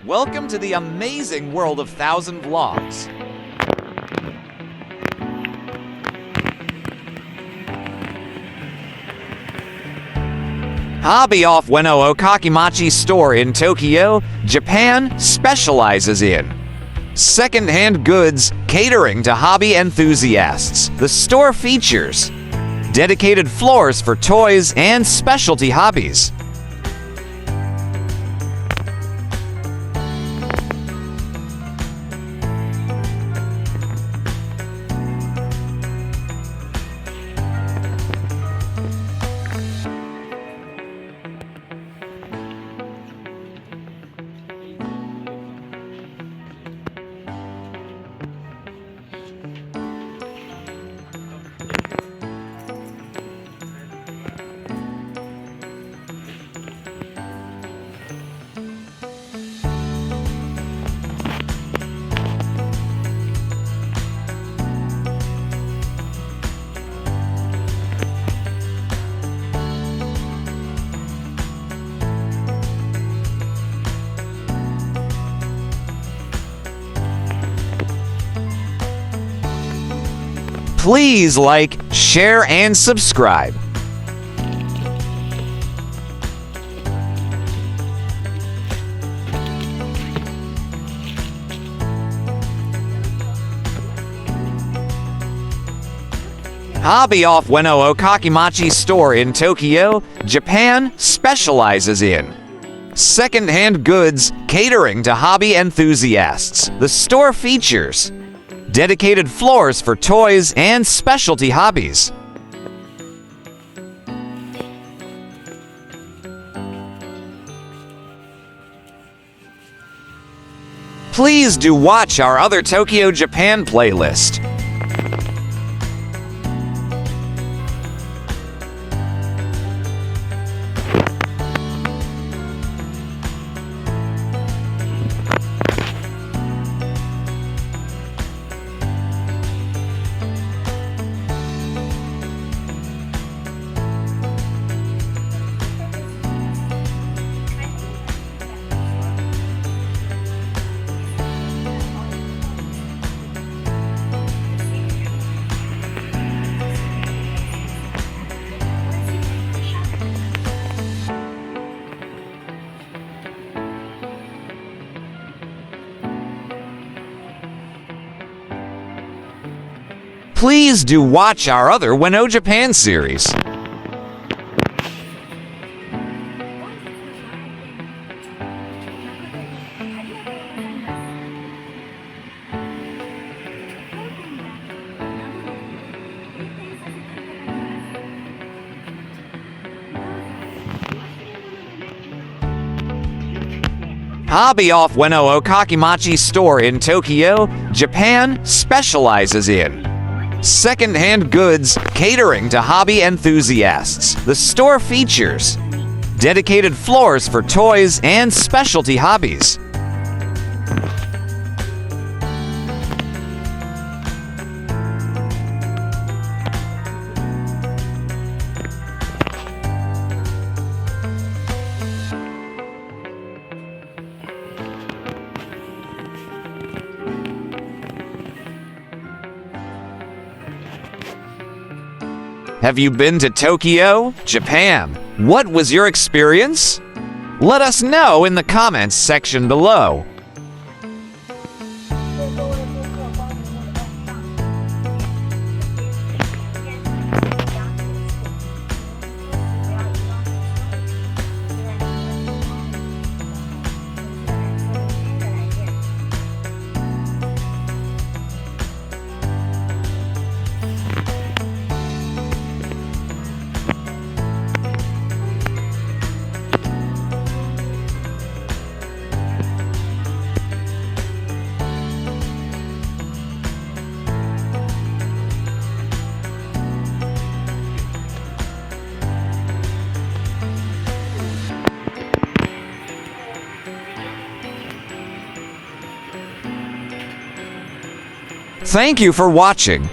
Welcome to the amazing world of 1,000 Vlogs. Hobby off Ueno Okachimachi store in Tokyo, Japan specializes in second-hand goods, catering to hobby enthusiasts. The store features dedicated floors for toys and specialty hobbies. Please like, share, and subscribe. Hobby off Ueno Okachimachi store in Tokyo, Japan specializes in second-hand goods, catering to hobby enthusiasts. The store features dedicated floors for toys and specialty hobbies. Please do watch our other Tokyo, Japan playlist. Please do watch our other Ueno Japan series. Hobby off Ueno Okachimachi store in Tokyo, Japan specializes in second-hand goods, catering to hobby enthusiasts. The store features dedicated floors for toys and specialty hobbies. Have you been to Tokyo, Japan? What was your experience? Let us know in the comments section below. Thank you for watching.